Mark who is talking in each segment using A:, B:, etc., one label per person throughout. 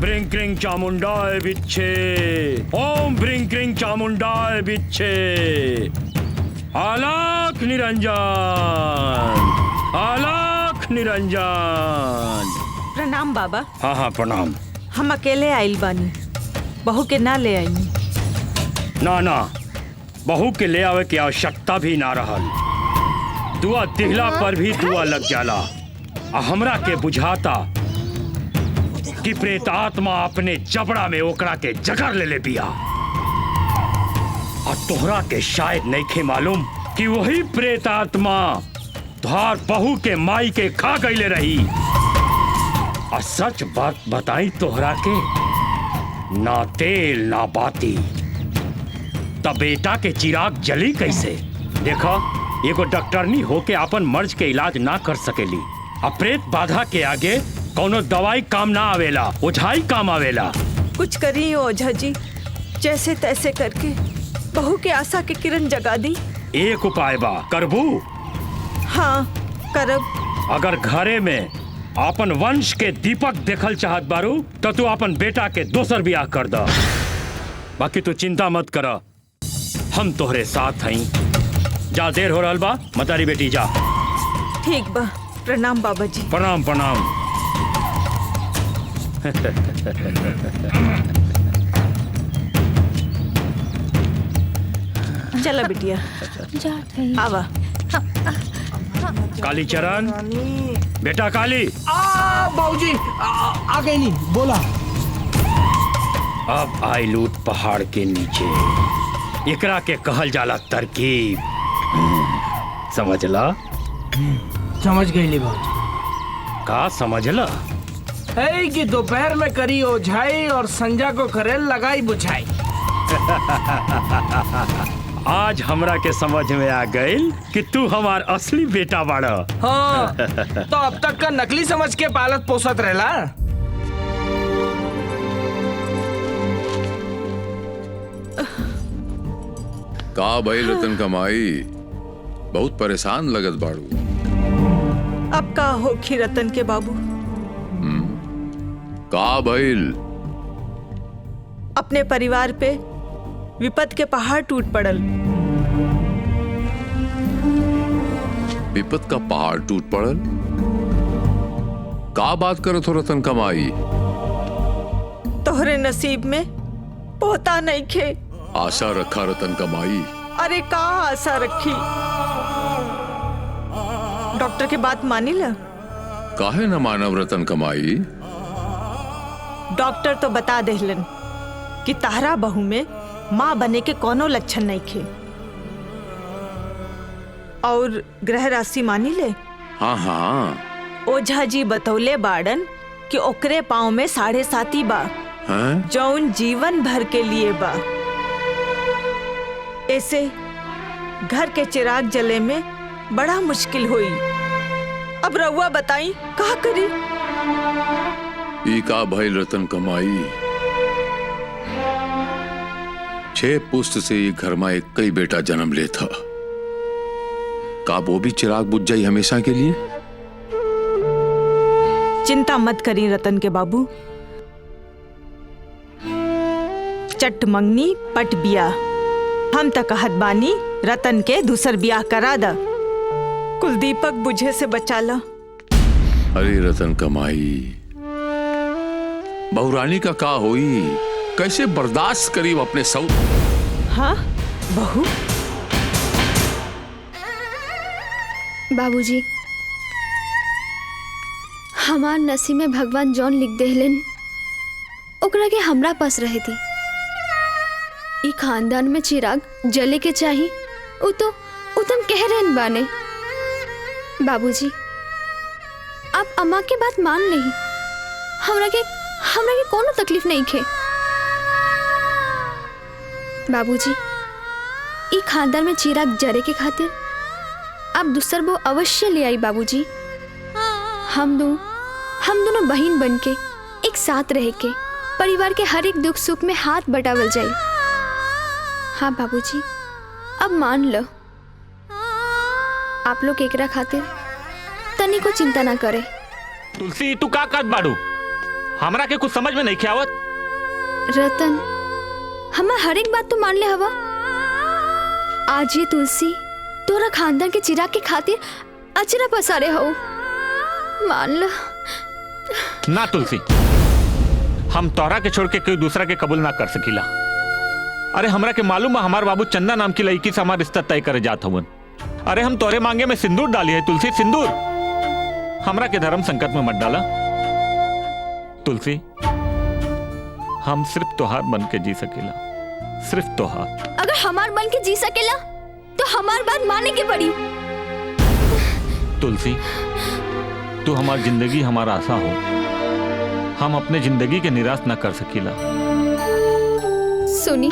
A: भ्रीं क्रीं चामुंडाय विच्छे, ओम भ्रीं क्रीं चामुंडाय विच्छे। आलाख निरंजन, आलाख निरंजन।
B: प्रणाम बाबा।
A: हाँ हाँ प्रणाम।
B: हम अकेले आइल बानी, बहू के ना ले आई।
A: ना ना, बहू के ले आवे की आवश्यकता भी ना रहल। दुआ दिहला पर भी दुआ लग जाला। हमरा के बुझाता कि प्रेत आत्मा अपने जबड़ा में ओकरा के जगर ले बिया। और तोहरा के शायद नहीं खे मालूम कि वही प्रेत आत्मा तुहार बहू के माई के खा गईले रही। और सच बात बताई तोहरा के, ना तेल ना बाती, तब बेटा के चिराग जली कैसे? देखो, एगो डॉक्टरनी होके अपन मर्ज के इलाज ना कर सकेली। प्रेत बाधा के आगे कोनो दवाई काम ना आवेला, ओझाई काम आवेला।
B: कुछ करी ओझा जी, जैसे तैसे करके बहू के आशा के किरण जगा दी।
A: एक उपाय बा, करबू?
B: हाँ करब।
A: अगर घरे में अपन वंश के दीपक देखल चाहत बारू तो तू अपन बेटा के दोसर ब्याह कर द। बाकी तू चिंता मत कर, हम तोहरे साथ हई। जा, देर हो रहल बा, मतारी बेटी जा।
B: ठीक बा, प्रणाम बाबा जी।
A: प्रणाम प्रणाम।
B: चला बिटिया, आवा।
A: काली चरण, बेटा काली।
C: बाबूजी आ गई नहीं, बोला।
A: अब आई लूट पहाड़ के नीचे, एकरा के कहल जाला तरकीब। समझला?
C: समझ गई बाबूजी।
A: का समझला?
C: है कि दोपहर में करी ओझाई और संजा को करे लगाई बुझाई।
A: आज हमरा के समझ में आ गइल कि तू हमार असली बेटा बाड़ा।
C: हाँ, तो अब तक का नकली समझ के पालत पोसत रहला।
D: का भाई रतन कमाई, बहुत परेशान लगत बाड़ू।
B: अब का होखी रतन के बाबू?
D: का भइल?
B: अपने परिवार पे विपद के पहाड़ टूट पड़ल।
D: विपद का पहाड़ टूट पड़ल? का बात करत हो रतन कमाई?
B: तोहरे नसीब में पोता नहीं खे।
D: आशा रखा रतन कमाई।
B: अरे का आशा रखी? डॉक्टर के बात मानी ला?
D: काहे न मानव रतन कमाई?
B: डॉक्टर तो बता देहलन कि ताहरा बहू में माँ बने के कोनो लक्षण नहीं खे। और ग्रह राशि मानी ले?
D: हाँ हाँ।
B: ओझा जी बतौले बाड़न कि ओकरे पाँव में 7.5 बा, जौन जीवन भर के लिए बा। ऐसे घर के चिराग जले में बड़ा मुश्किल हुई। अब रउआ बताई का करी?
D: ई का भइल रतन कमाई? 6 पुस्त से ये घर में एक कई बेटा जन्म ले था। का वो भी चिराग बुझ जाई हमेशा के लिए?
B: चिंता मत करी रतन के बाबू। चट मंगनी पट बिया। हम तक कहत बानी रतन के दूसर ब्याह करा दा, कुलदीपक बुझे से बचा ला।
D: अरे रतन कमाई, बहुरानी का का होई? कैसे बर्दाश्त करी अपने सौ?
B: हाँ बहू।
E: बाबूजी, हमार नसीब में भगवान जौन लिख देहलन ओकरा के हमरा पास रहे थी। ई खानदान में चिराग जले के चाही, उ तो तुम कह रहन बाने। बाबूजी, आप अम्मा के बात मान नहीं। हमरा के कोनो तकलीफ नहीं खे। बाबूजी, ई खानदान में चिराग जरे के खातिर आप दूसर वो अवश्य ले आई। बाबूजी, हम दोनों बहन बन के एक साथ रह के परिवार के हर एक दुख सुख में हाथ बटावल जाए। हाँ बाबूजी, अब मान लो। आप लोग एकरा खातिर तनी को चिंता ना करे।
A: तुलसी, तू का करत बाड़ू?
F: हमरा के कुछ समझ में नहीं आवत।
E: रतन, हमार हर एक बात तो मान ले हवा। आज ये तुलसी तोरा खानदान के चिराग के खातिर अचरा पसारे हो, मान ला।
F: ना तुलसी, हम तोहरा के छोड़ के कोई दूसरा के कबूल ना कर सकीला। अरे हमरा के मालूम है हमार बाबू चंदा नाम की लड़की से हमार रिश्ता तय करे जात हवन। अरे हम तोरे मांगे में सिंदूर डाली है तुलसी, सिंदूर। हमरा के धर्म संकट में मत डाला तुलसी। हम सिर्फ तोहार बन के जी सकेला, सिर्फ तोहार।
E: अगर हमार बन के जी सकेला तो हमार बात माने के पड़ी।
F: तुलसी, तू हमार जिंदगी हमारा आशा हो। हम अपने जिंदगी के निराश ना कर सकीला।
E: सुनी,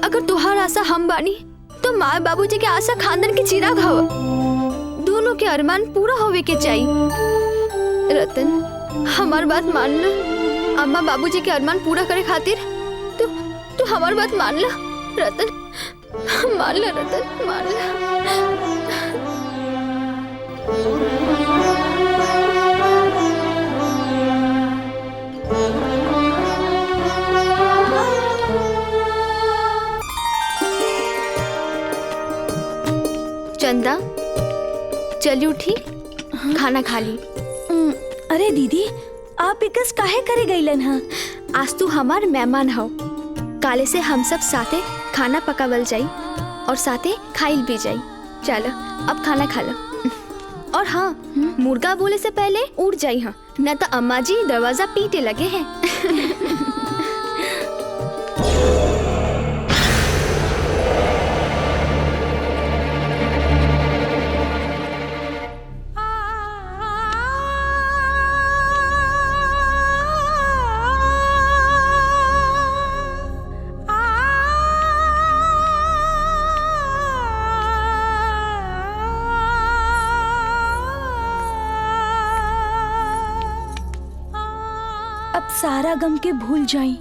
E: अगर तुहार आशा हम बानी तो माँ बाबूजी के आशा खानदान के चिराग हवा। दोनों के अरमान पूरा होवे के चाहिए। रतन, हमार बात मान ला। अम्मा बाबूजी के अरमान पूरा करे खातिर तू हमार बात मान ला। रतन, मान ला। रतन, मान ला। चंदा, चली उठी, खाना खा ली।
G: अरे दीदी, आप इकस काहे करे गईलन हा?
E: आज तू हमार मेहमान हो। काले से हम सब साथे खाना पकावल जाई और साथे खाइल भी जाई। चलो अब खाना खा लो। और हाँ, मुर्गा बोले से पहले उड़ जाई हाँ, न तो अम्मा जी दरवाजा पीटे लगे हैं।
G: अब सारा गम के भूल जाई,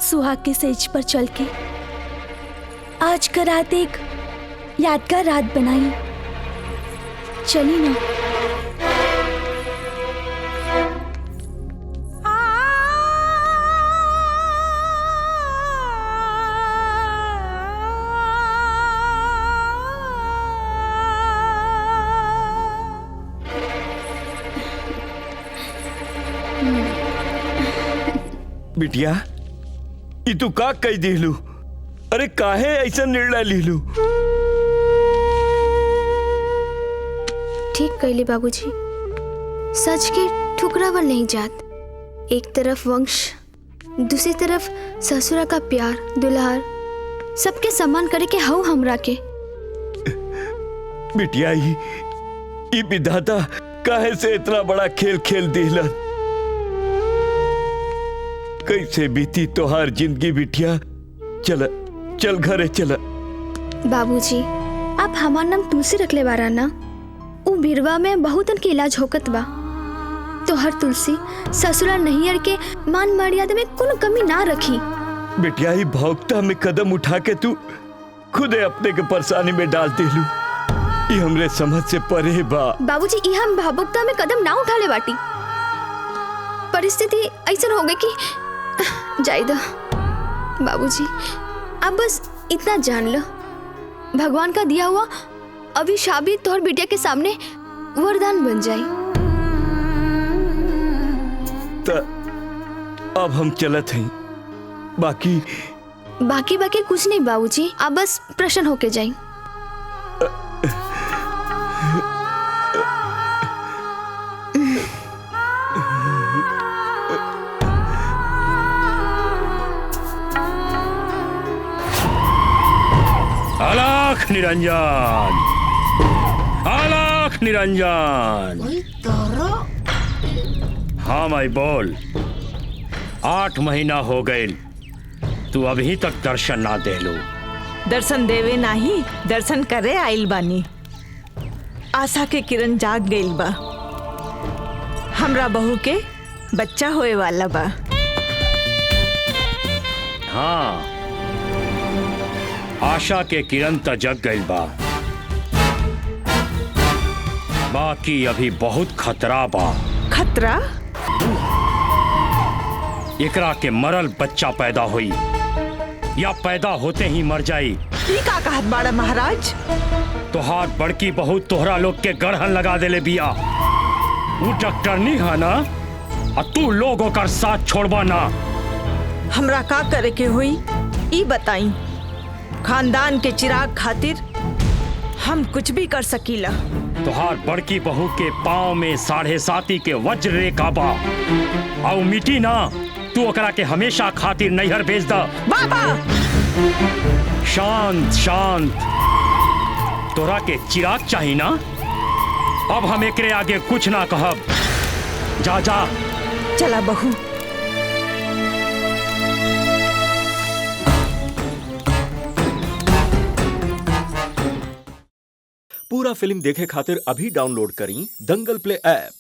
G: सुहाग के सेज पर चल के आज का रात एक यादगार रात बनाई। चली ना।
H: बिटिया, ई तू का कह दिलू? अरे काहे ऐसा निर्णय लीलू?
E: ठीक कहले बाबूजी, सच के ठुकरावर नहीं जात। एक तरफ वंश, दूसरी तरफ ससुरा का प्यार दुलार, सबके सम्मान करे के हऊ हमरा के।
H: बिटिया, ई विधाता काहे से इतना बड़ा खेल खेल दिलन? कैसे बीती तोहार जिंदगी बिटिया? चल घरे चल।
E: बाबूजी, आप हमार नाम तुलसी रखले बारा ना? उ बिरवा में बहुतन के इलाज होकत बा। तो हर तुलसी ससुरा नैहर के मान मर्यादा में कोनो कमी ना रखी।
H: बिटिया, ही भौकता में कदम उठा के तू खुदे अपने के परेशानी में डाल दिलू। ये हमरे समझ से परे बा।
E: बाबूजी, ई हम भावुकता में कदम ना उठाले बाटी। परिस्थिति ऐसा हो गई कि जाए दो। बाबूजी, अब बस इतना जान लो, भगवान का दिया हुआ अभिशाप भी तोहर बिटिया के सामने वरदान बन जाए।
H: अब हम चलत हैं।
E: बाकी कुछ नहीं बाबूजी, आप बस प्रसन्न होके जाए।
A: अलख निरंजन, अलख निरंजन। हाँ माई बोल। 8 महीना हो गए, तू अभी तक दर्शन ना दे लो।
B: दर्शन देवे नाही, दर्शन करे आइल बानी। आशा के किरण जाग गइल बा। हमरा बहू के बच्चा होए वाला बा।
A: हाँ, आशा के किरण त जग गइल बा, बाकी अभी बहुत खतरा बा।
B: खतरा?
A: एकरा के मरल बच्चा पैदा हुई या पैदा होते ही मर जाई।
B: ई का कहत बाड़ा महाराज?
A: तोहार बड़की बहुत तोहरा लोग के गढ़हन लगा देले बिया। वो डॉक्टरनी है ना, और तू लोग ओकर साथ छोड़बा ना।
B: हमरा का करे के हुई ई बताई। खानदान के चिराग खातिर हम कुछ भी कर सकीला।
A: तोहार बड़की बहू के पाँव में 7.5 के वज्र रेखा बा, और मिटी ना। तू ओकरा के हमेशा खातिर नैहर भेज दा।
B: बाबा
A: शांत शांत, तोरा के चिराग चाहिए ना। अब हम एकरे आगे कुछ ना कहब। जा जा।
B: चला बहू।
I: पूरा फिल्म देखे खातिर अभी डाउनलोड करी दंगल प्ले ऐप।